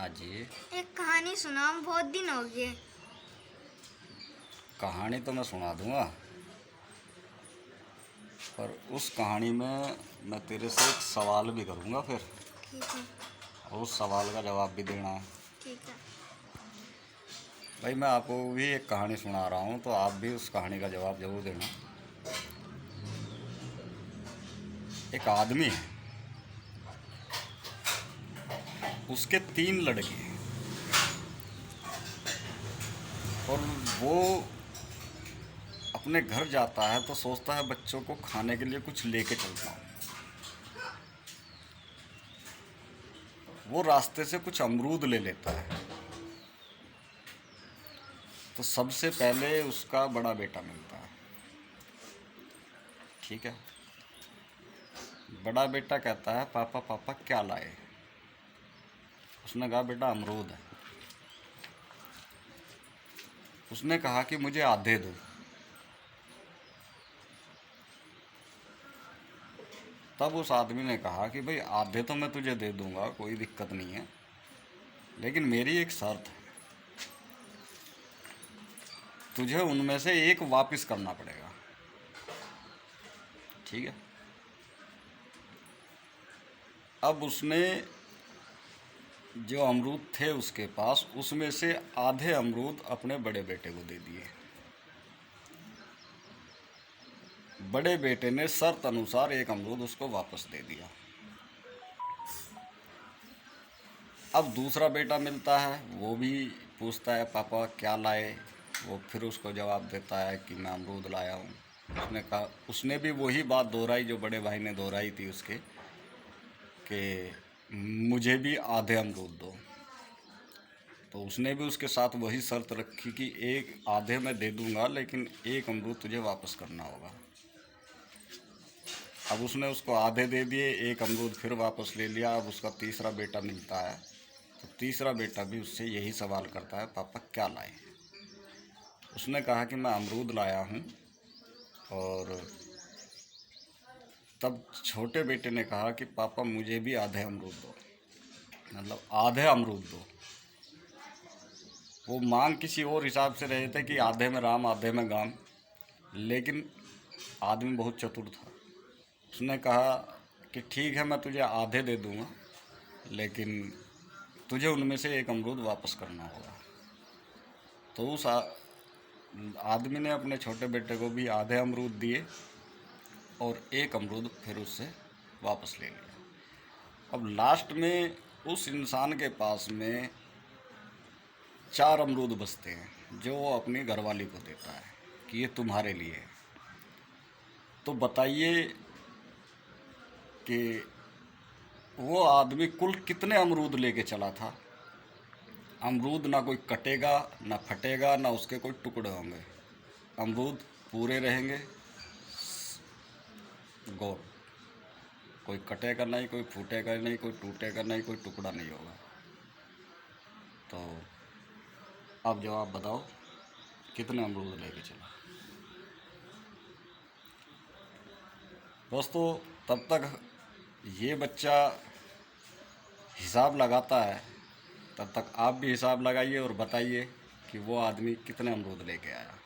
हाँ जी। एक कहानी सुनाओ, बहुत दिन हो गए। कहानी तो मैं सुना दूंगा, पर उस कहानी में मैं तेरे से एक सवाल भी करूंगा फिर, ठीक है। और उस सवाल का जवाब भी देना है। ठीक है। भाई मैं आपको भी एक कहानी सुना रहा हूँ, तो आप भी उस कहानी का जवाब जरूर देना। एक आदमी है, उसके 3 लड़के हैं, और वो अपने घर जाता है तो सोचता है बच्चों को खाने के लिए कुछ लेके चलता हूँ। वो रास्ते से कुछ अमरूद ले लेता है। तो सबसे पहले उसका बड़ा बेटा मिलता है। ठीक है। बड़ा बेटा कहता है, पापा पापा क्या लाए? उसने कहा, बेटा अमरूद है। उसने कहा कि मुझे आधे दो। तब उस आदमी ने कहा कि भाई आधे तो मैं तुझे दे दूंगा, कोई दिक्कत नहीं है, लेकिन मेरी एक शर्त है, तुझे उनमें से एक वापस करना पड़ेगा। ठीक है। अब उसने जो अमरूद थे उसके पास, उसमें से आधे अमरूद अपने बड़े बेटे को दे दिए। बड़े बेटे ने शर्त अनुसार एक अमरूद उसको वापस दे दिया। अब दूसरा बेटा मिलता है, वो भी पूछता है, पापा क्या लाए? वो फिर उसको जवाब देता है कि मैं अमरूद लाया हूँ। उसने कहा, उसने भी वही बात दोहराई जो बड़े भाई ने दोहराई थी उसके, कि मुझे भी आधे अमरूद दो। तो उसने भी उसके साथ वही शर्त रखी कि एक आधे मैं दे दूंगा, लेकिन एक अमरूद तुझे वापस करना होगा। अब उसने उसको आधे दे दिए, एक अमरूद फिर वापस ले लिया। अब उसका तीसरा बेटा मिलता है, तो तीसरा बेटा भी उससे यही सवाल करता है, पापा क्या लाए? उसने कहा कि मैं अमरूद लाया हूँ। और तब छोटे बेटे ने कहा कि पापा मुझे भी आधे अमरूद दो, मतलब आधे अमरूद दो। वो मांग किसी और हिसाब से रहे थे कि आधे में राम आधे में गाम, लेकिन आदमी बहुत चतुर था। उसने कहा कि ठीक है, मैं तुझे आधे दे दूंगा, लेकिन तुझे उनमें से एक अमरूद वापस करना होगा। तो उस आदमी ने अपने छोटे बेटे को भी आधे अमरूद दिए और एक अमरूद फिर उससे वापस ले लिया। अब लास्ट में उस इंसान के पास में 4 अमरूद बचते हैं, जो वो अपनी घरवाली को देता है कि ये तुम्हारे लिए है। तो बताइए कि वो आदमी कुल कितने अमरूद लेके चला था? अमरूद ना कोई कटेगा, ना फटेगा, ना उसके कोई टुकड़े होंगे। अमरूद पूरे रहेंगे, गोल। कोई कटेगा नहीं, कोई फूटेगा नहीं, कोई टूटेगा नहीं, कोई टुकड़ा नहीं होगा। तो अब जवाब बताओ, कितने अमरूद लेके चला? दोस्तों, तब तक ये बच्चा हिसाब लगाता है, तब तक आप भी हिसाब लगाइए और बताइए कि वो आदमी कितने अमरूद लेके आया।